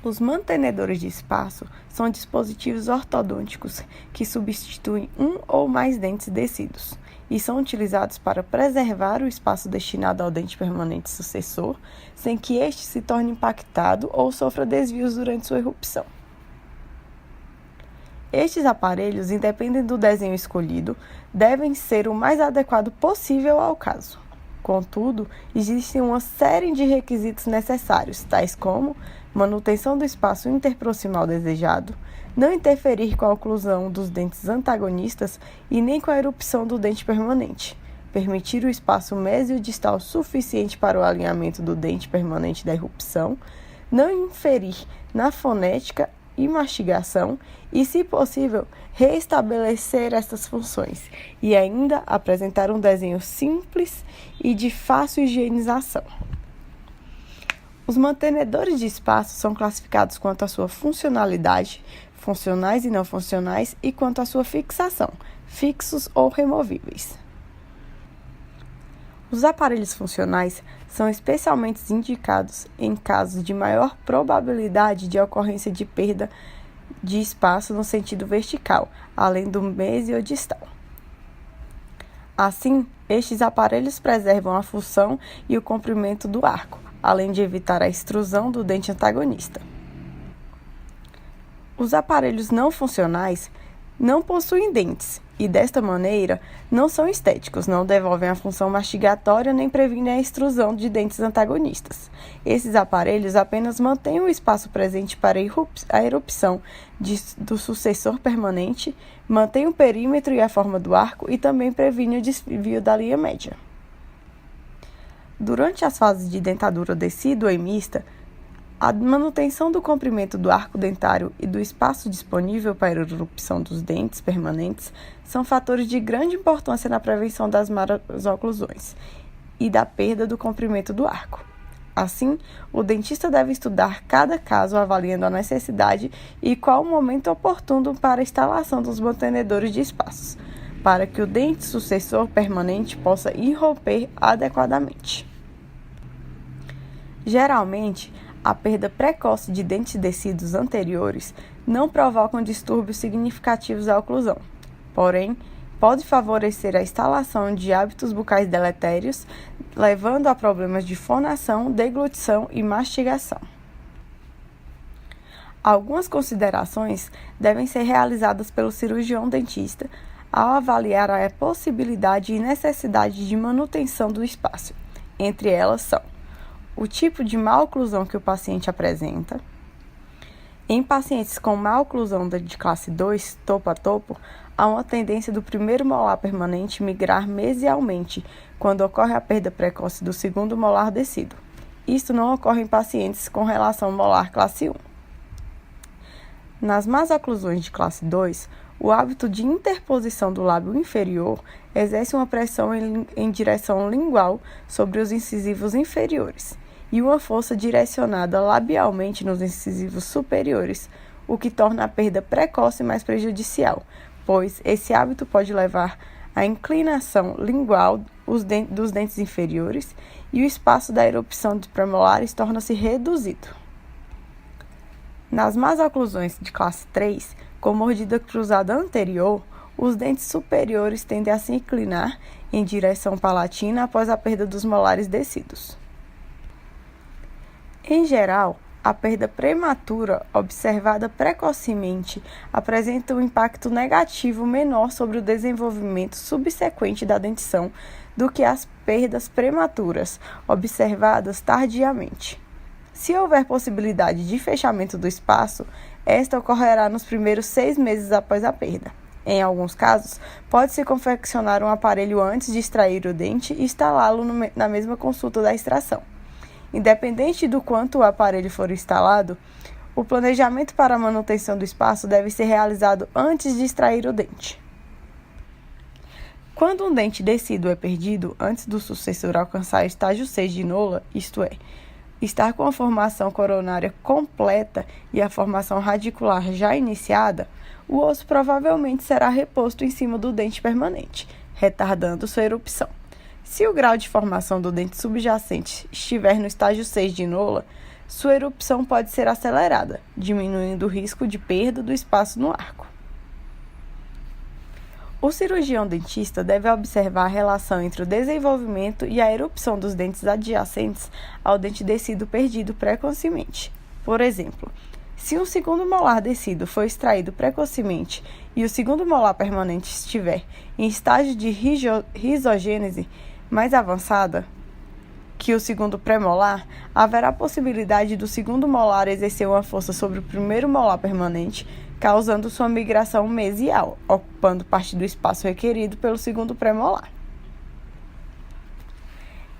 Os mantenedores de espaço são dispositivos ortodônticos que substituem um ou mais dentes descidos e são utilizados para preservar o espaço destinado ao dente permanente sucessor, sem que este se torne impactado ou sofra desvios durante sua erupção. Estes aparelhos, independente do desenho escolhido, devem ser o mais adequado possível ao caso. Contudo, existe uma série de requisitos necessários, tais como manutenção do espaço interproximal desejado, não interferir com a oclusão dos dentes antagonistas e nem com a erupção do dente permanente, permitir o espaço mesiodistal suficiente para o alinhamento do dente permanente da erupção, não inferir na fonética e mastigação e, se possível, reestabelecer estas funções e ainda apresentar um desenho simples e de fácil higienização. Os mantenedores de espaço são classificados quanto à sua funcionalidade, funcionais e não funcionais, e quanto à sua fixação, fixos ou removíveis. Os aparelhos funcionais são especialmente indicados em casos de maior probabilidade de ocorrência de perda de espaço no sentido vertical, além do mesiodistal. Assim, estes aparelhos preservam a função e o comprimento do arco, além de evitar a extrusão do dente antagonista. Os aparelhos não funcionais não possuem dentes e, desta maneira, não são estéticos, não devolvem a função mastigatória nem previnem a extrusão de dentes antagonistas. Esses aparelhos apenas mantêm o espaço presente para a erupção do sucessor permanente, mantêm o perímetro e a forma do arco e também previnem o desvio da linha média. Durante as fases de dentadura decídua e mista, a manutenção do comprimento do arco dentário e do espaço disponível para a erupção dos dentes permanentes são fatores de grande importância na prevenção das más oclusões e da perda do comprimento do arco. Assim, o dentista deve estudar cada caso avaliando a necessidade e qual o momento oportuno para a instalação dos mantenedores de espaços, para que o dente sucessor permanente possa irromper adequadamente. Geralmente, a perda precoce de dentes descidos anteriores não provocam distúrbios significativos à oclusão, porém, pode favorecer a instalação de hábitos bucais deletérios, levando a problemas de fonação, deglutição e mastigação. Algumas considerações devem ser realizadas pelo cirurgião dentista ao avaliar a possibilidade e necessidade de manutenção do espaço. Entre elas são o tipo de má oclusão que o paciente apresenta. Em pacientes com má oclusão de classe 2, topo a topo, há uma tendência do primeiro molar permanente migrar mesialmente quando ocorre a perda precoce do segundo molar descido. Isso não ocorre em pacientes com relação molar classe 1. Nas más oclusões de classe 2, o hábito de interposição do lábio inferior exerce uma pressão em direção lingual sobre os incisivos inferiores e uma força direcionada labialmente nos incisivos superiores, o que torna a perda precoce mais prejudicial, pois esse hábito pode levar à inclinação lingual dos dentes inferiores e o espaço da erupção de premolares torna-se reduzido. Nas más oclusões de classe 3, com mordida cruzada anterior, os dentes superiores tendem a se inclinar em direção palatina após a perda dos molares descidos. Em geral, a perda prematura, observada precocemente, apresenta um impacto negativo menor sobre o desenvolvimento subsequente da dentição do que as perdas prematuras, observadas tardiamente. Se houver possibilidade de fechamento do espaço, esta ocorrerá nos primeiros 6 meses após a perda. Em alguns casos, pode-se confeccionar um aparelho antes de extrair o dente e instalá-lo na mesma consulta da extração. Independente do quanto o aparelho for instalado, o planejamento para a manutenção do espaço deve ser realizado antes de extrair o dente. Quando um dente descido é perdido antes do sucessor alcançar o estágio 6 de Nola, isto é, estar com a formação coronária completa e a formação radicular já iniciada, o osso provavelmente será reposto em cima do dente permanente, retardando sua erupção. Se o grau de formação do dente subjacente estiver no estágio 6 de Nola, sua erupção pode ser acelerada, diminuindo o risco de perda do espaço no arco. O cirurgião dentista deve observar a relação entre o desenvolvimento e a erupção dos dentes adjacentes ao dente descido perdido precocemente. Por exemplo, se um segundo molar descido foi extraído precocemente e o segundo molar permanente estiver em estágio de risogênese mais avançada que o segundo premolar, haverá possibilidade do segundo molar exercer uma força sobre o primeiro molar permanente, causando sua migração mesial, ocupando parte do espaço requerido pelo segundo premolar.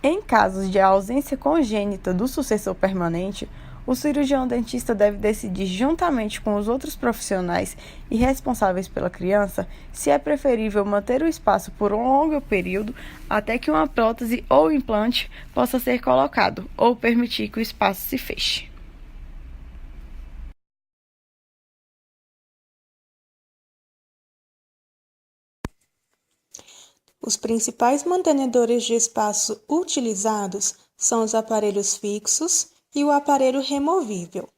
Em casos de ausência congênita do sucessor permanente, o cirurgião dentista deve decidir juntamente com os outros profissionais e responsáveis pela criança se é preferível manter o espaço por um longo período até que uma prótese ou implante possa ser colocado ou permitir que o espaço se feche. Os principais mantenedores de espaço utilizados são os aparelhos fixos e o aparelho removível.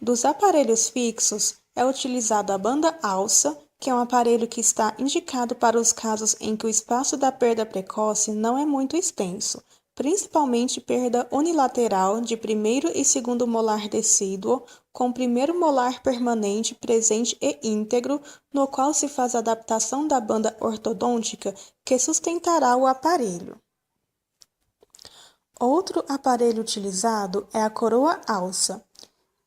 Dos aparelhos fixos, é utilizado a banda alça, que é um aparelho que está indicado para os casos em que o espaço da perda precoce não é muito extenso, principalmente perda unilateral de primeiro e segundo molar decíduo, com primeiro molar permanente presente e íntegro, no qual se faz a adaptação da banda ortodôntica que sustentará o aparelho. Outro aparelho utilizado é a coroa alça.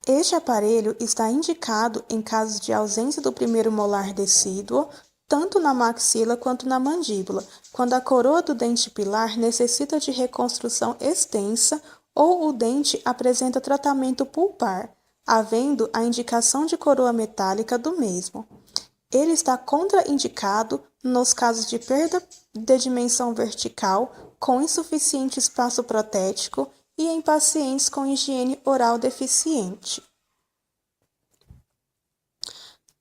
Este aparelho está indicado em casos de ausência do primeiro molar decíduo, tanto na maxila quanto na mandíbula, quando a coroa do dente pilar necessita de reconstrução extensa ou o dente apresenta tratamento pulpar, havendo a indicação de coroa metálica do mesmo. Ele está contraindicado nos casos de perda de dimensão vertical com insuficiente espaço protético e em pacientes com higiene oral deficiente.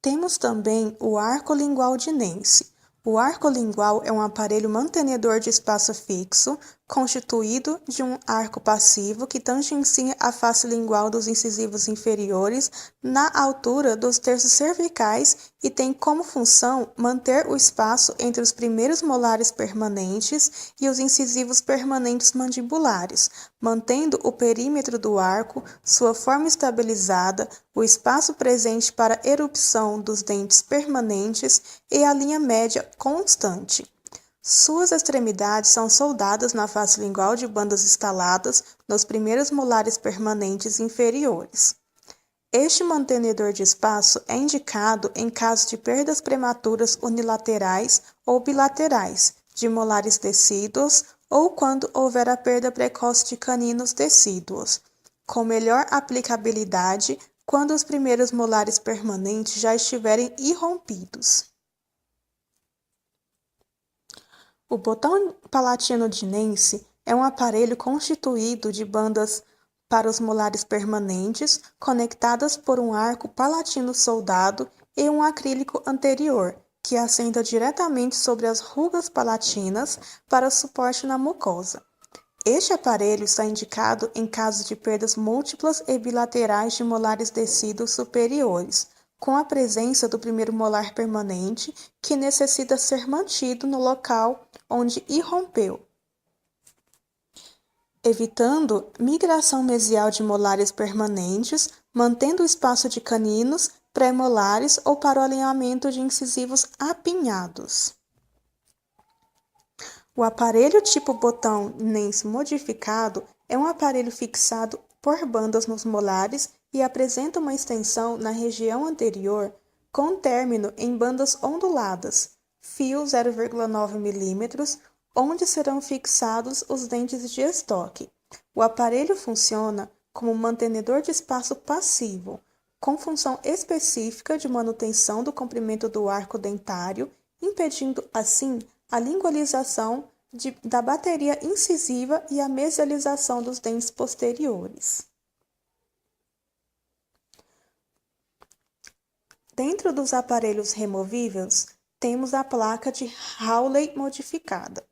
Temos também o arco lingual de Nance. O arco lingual é um aparelho mantenedor de espaço fixo, constituído de um arco passivo que tangencia a face lingual dos incisivos inferiores na altura dos terços cervicais e tem como função manter o espaço entre os primeiros molares permanentes e os incisivos permanentes mandibulares, mantendo o perímetro do arco, sua forma estabilizada, o espaço presente para erupção dos dentes permanentes e a linha média constante. Suas extremidades são soldadas na face lingual de bandas instaladas nos primeiros molares permanentes inferiores. Este mantenedor de espaço é indicado em caso de perdas prematuras unilaterais ou bilaterais, de molares decíduos ou quando houver a perda precoce de caninos decíduos, com melhor aplicabilidade quando os primeiros molares permanentes já estiverem irrompidos. O botão palatino de Nance é um aparelho constituído de bandas para os molares permanentes, conectadas por um arco palatino soldado e um acrílico anterior, que assenta diretamente sobre as rugas palatinas para suporte na mucosa. Este aparelho está indicado em casos de perdas múltiplas e bilaterais de molares decíduos superiores, com a presença do primeiro molar permanente, que necessita ser mantido no local onde irrompeu, evitando migração mesial de molares permanentes, mantendo o espaço de caninos, pré-molares ou para o alinhamento de incisivos apinhados. O aparelho tipo botão Nance modificado é um aparelho fixado por bandas nos molares e apresenta uma extensão na região anterior com término em bandas onduladas, fio 0,9 mm, onde serão fixados os dentes de estoque. O aparelho funciona como mantenedor de espaço passivo, com função específica de manutenção do comprimento do arco dentário, impedindo, assim, a lingualização da bateria incisiva e a mesialização dos dentes posteriores. Dentro dos aparelhos removíveis, temos a placa de Hawley modificada.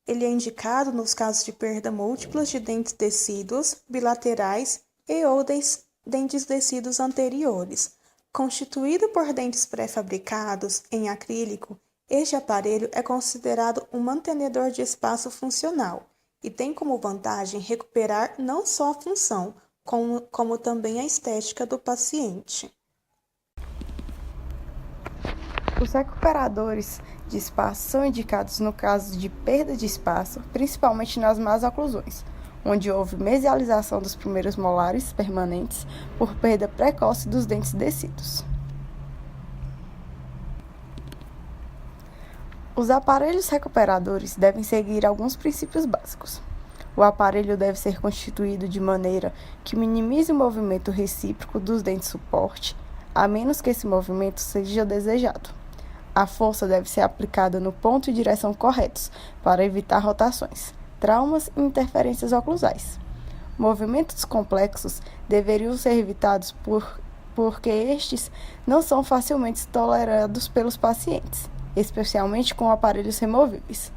Ele é indicado nos casos de perda múltiplas de dentes decíduos, bilaterais e ou dentes descidos anteriores. Constituído por dentes pré-fabricados em acrílico, este aparelho é considerado um mantenedor de espaço funcional e tem como vantagem recuperar não só a função, como também a estética do paciente. Os recuperadores de espaço são indicados no caso de perda de espaço, principalmente nas más oclusões, onde houve mesialização dos primeiros molares permanentes por perda precoce dos dentes descidos. Os aparelhos recuperadores devem seguir alguns princípios básicos. O aparelho deve ser constituído de maneira que minimize o movimento recíproco dos dentes suporte, a menos que esse movimento seja desejado. A força deve ser aplicada no ponto e direção corretos, para evitar rotações, traumas e interferências oclusais. Movimentos complexos deveriam ser evitados porque estes não são facilmente tolerados pelos pacientes, especialmente com aparelhos removíveis.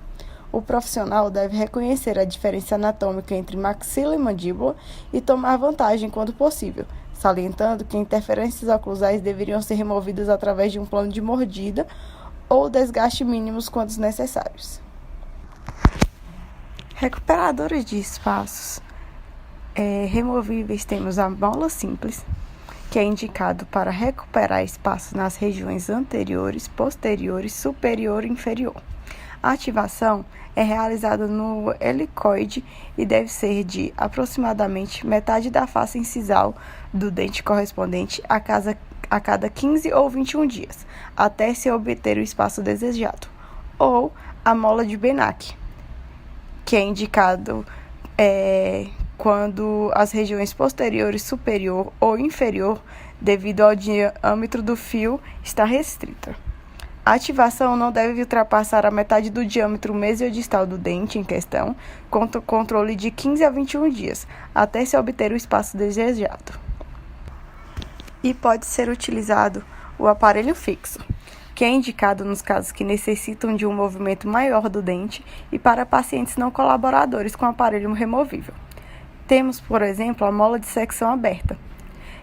O profissional deve reconhecer a diferença anatômica entre maxila e mandíbula e tomar vantagem quando possível, salientando que interferências oclusais deveriam ser removidas através de um plano de mordida ou desgaste mínimos quando necessários. Recuperadores de espaços removíveis temos a mola simples, que é indicado para recuperar espaço nas regiões anteriores, posteriores, superior e inferior. A ativação é realizada no helicoide e deve ser de aproximadamente metade da face incisal do dente correspondente a cada 15 ou 21 dias, até se obter o espaço desejado, ou a mola de Benach, que é indicado quando as regiões posteriores, superior ou inferior, devido ao diâmetro do fio, está restrita. A ativação não deve ultrapassar a metade do diâmetro mesiodistal do dente em questão, com controle de 15 a 21 dias, até se obter o espaço desejado. E pode ser utilizado o aparelho fixo, que é indicado nos casos que necessitam de um movimento maior do dente e para pacientes não colaboradores com aparelho removível. Temos, por exemplo, a mola de secção aberta,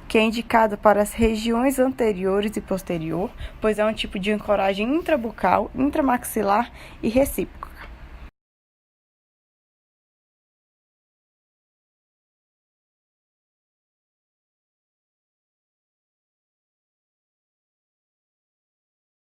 que é indicada para as regiões anteriores e posterior, pois é um tipo de ancoragem intrabucal, intramaxilar e recíproca.